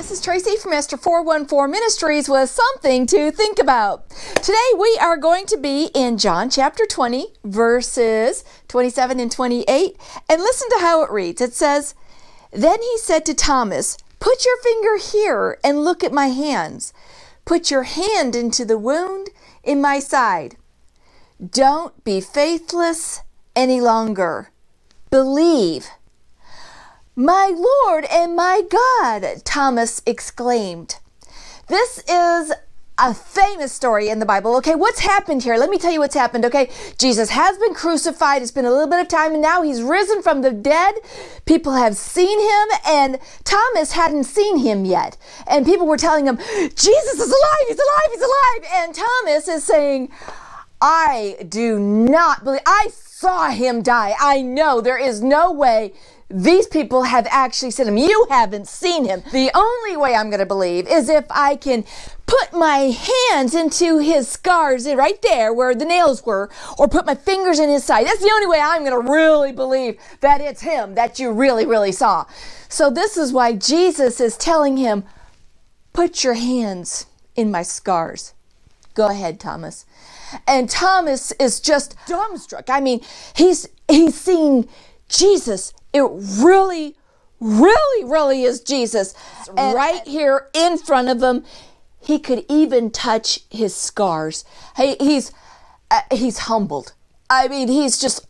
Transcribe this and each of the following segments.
this is Tracy from Esther 414 Ministries with something to think about. Today we are going to be in John chapter 20, verses 27 and 28, and listen to how it reads. It says, "Then he said to Thomas, 'Put your finger here and look at my hands. Put your hand into the wound in my side. Don't be faithless any longer. Believe.' 'My Lord and my God,' Thomas exclaimed." This is a famous story in the Bible. Okay, what's happened here? Let me tell you what's happened, okay? Jesus has been crucified. It's been a little bit of time, and now he's risen from the dead. People have seen him, and Thomas hadn't seen him yet. And people were telling him, "Jesus is alive, he's alive, he's alive." And Thomas is saying, "I do not believe. I saw him die. I know there is no way these people have actually seen him. You haven't seen him. The only way I'm going to believe is if I can put my hands into his scars right there where the nails were, or put my fingers in his side. That's the only way I'm going to really believe that it's him that you really, really saw." So this is why Jesus is telling him, "Put your hands in my scars." Go ahead, Thomas. And Thomas is just dumbstruck. I mean, he's seen Jesus. It really, really, really is Jesus. And right here in front of him, he could even touch his scars. He's humbled. I mean, he's just,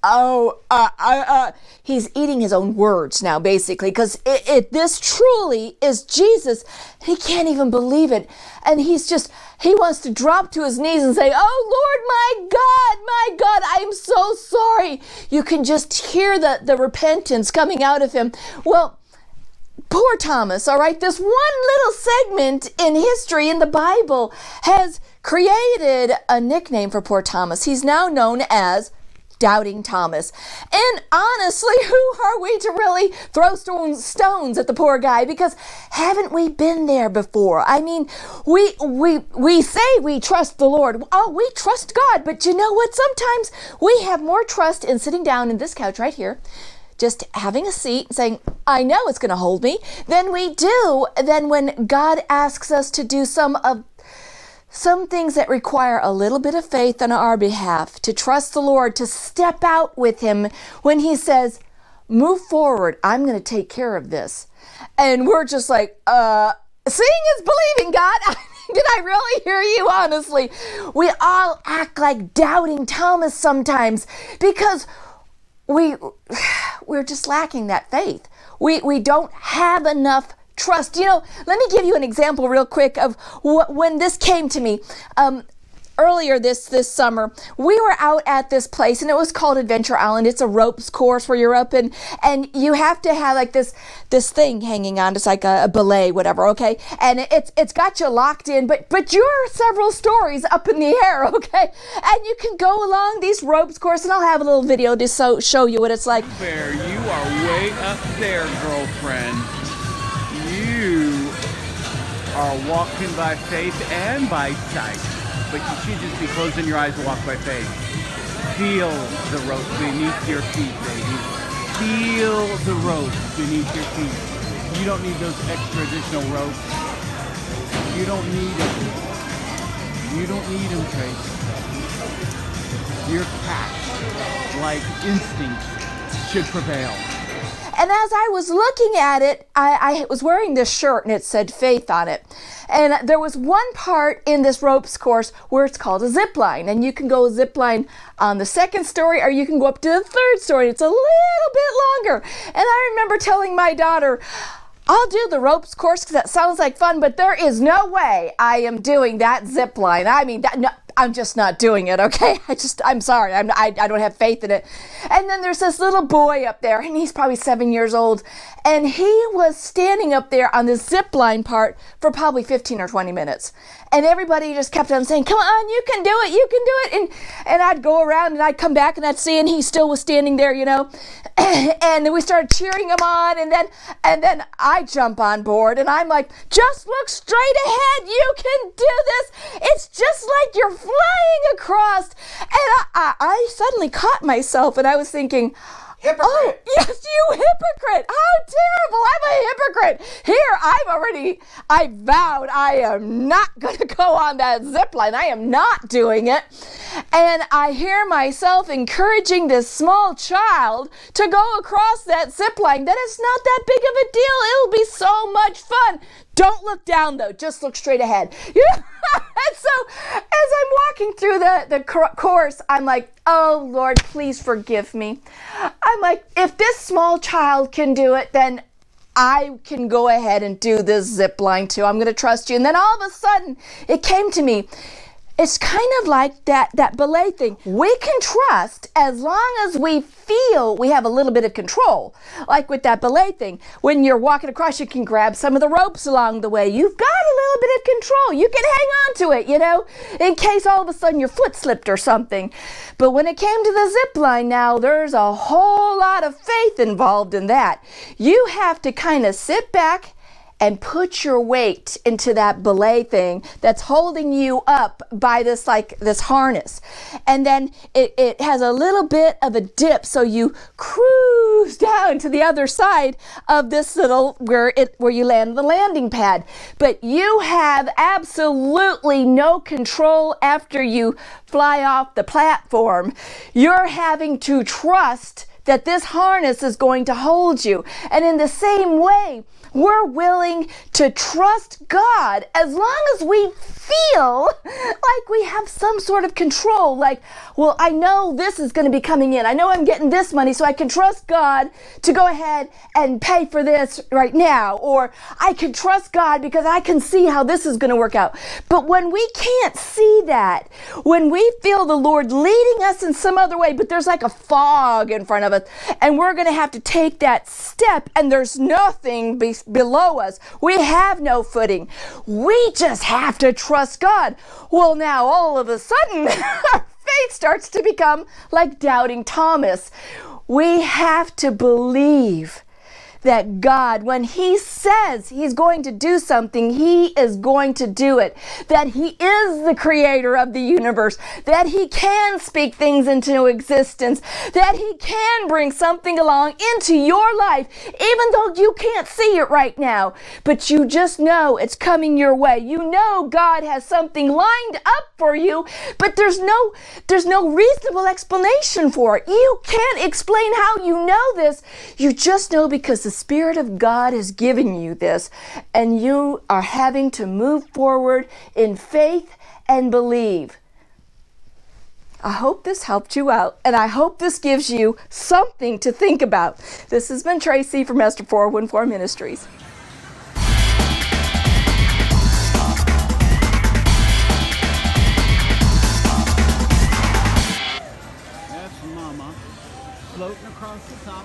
he's eating his own words now, basically, because this truly is Jesus. He can't even believe it. And he wants to drop to his knees and say, "Oh, Lord, my God, I'm so sorry." You can just hear the repentance coming out of him. Well, poor Thomas, all right? This one little segment in history in the Bible has created a nickname for poor Thomas. He's now known as Doubting Thomas. And honestly, who are we to really throw stones at the poor guy? Because haven't we been there before? I mean, we say we trust the Lord. Oh, we trust God. But you know what? Sometimes we have more trust in sitting down in this couch right here, just having a seat and saying, "I know it's going to hold me," than we do than when God asks us to do some things that require a little bit of faith on our behalf, to trust the Lord, to step out with him when he says, "Move forward, I'm going to take care of this." And we're just like, seeing is believing, God. Did I really hear you? Honestly, we all act like Doubting Thomas sometimes because we're just lacking that faith. We don't have enough trust. You know, let me give you an example real quick of when this came to me. Earlier this summer, we were out at this place, and it was called Adventure Island. It's a ropes course where you're up and you have to have like this thing hanging on. It's like a belay, whatever, okay? And it's got you locked in, but you're several stories up in the air, okay? And you can go along these ropes course, and I'll have a little video to show you what it's like. There, you are way up there, girlfriend. You are walking by faith and by sight. But you should just be closing your eyes and walk by faith. Feel the rope beneath your feet, baby. Feel the rope beneath your feet. You don't need those extra additional ropes. You don't need them. You don't need them, Trace. Your cat-like instincts should prevail. And as I was looking at it, I was wearing this shirt and it said faith on it. And there was one part in this ropes course where it's called a zip line. And you can go zip line on the second story, or you can go up to the third story. It's a little bit longer. And I remember telling my daughter, "I'll do the ropes course because that sounds like fun, but there is no way I am doing that zip line. I mean, no, I'm just not doing it, okay? I'm sorry. I don't have faith in it." And then there's this little boy up there, and he's probably 7 years old. And he was standing up there on the zip line part for probably 15 or 20 minutes. And everybody just kept on saying, "Come on, you can do it, you can do it." And I'd go around and I'd come back and I'd see, and he still was standing there, you know. And then we started cheering him on, and then I jump on board, and I'm like, "Just look straight ahead. You can do this. It's just like you're flying across." And I suddenly caught myself, and I was thinking, Hypocrite. Oh, yes, you hypocrite. How terrible. I'm a hypocrite. Here, I vowed I am not going to go on that zip line. I am not doing it. And I hear myself encouraging this small child to go across that zip line. That is not that big of a deal. It'll be so much fun. Don't look down, though. Just look straight ahead. And so as I'm walking through the course, I'm like, oh, Lord, please forgive me. I'm like, if this small child can do it, then I can go ahead and do this zip line too. I'm going to trust you. And then all of a sudden, it came to me. It's kind of like that belay thing. We can trust as long as we feel we have a little bit of control. Like with that belay thing. When you're walking across, you can grab some of the ropes along the way. You've got a little bit of control. You can hang on to it, in case all of a sudden your foot slipped or something. But when it came to the zip line now, there's a whole lot of faith involved in that. You have to kind of sit back and put your weight into that belay thing that's holding you up by this harness. And then it has a little bit of a dip, so you cruise down to the other side of this little where you land on the landing pad. But you have absolutely no control after you fly off the platform. You're having to trust that this harness is going to hold you. And in the same way, we're willing to trust God as long as we feel like we have some sort of control. Like, well, I know this is going to be coming in. I know I'm getting this money, so I can trust God to go ahead and pay for this right now. Or I can trust God because I can see how this is going to work out. But when we can't see that, when we feel the Lord leading us in some other way, but there's like a fog in front of us, and we're going to have to take that step, and there's nothing below us. We have no footing. We just have to trust God. Well, now all of a sudden, our faith starts to become like doubting Thomas. We have to believe that God, when He says He's going to do something, He is going to do it. That He is the creator of the universe. That He can speak things into existence. That He can bring something along into your life, even though you can't see it right now. But you just know it's coming your way. You know God has something lined up for you, but there's no reasonable explanation for it. You can't explain how you know this. You just know because the Spirit of God is giving you this, and you are having to move forward in faith and believe. I hope this helped you out, and I hope this gives you something to think about. This has been Tracy from Esther 414 Ministries. That's Mama floating across the top.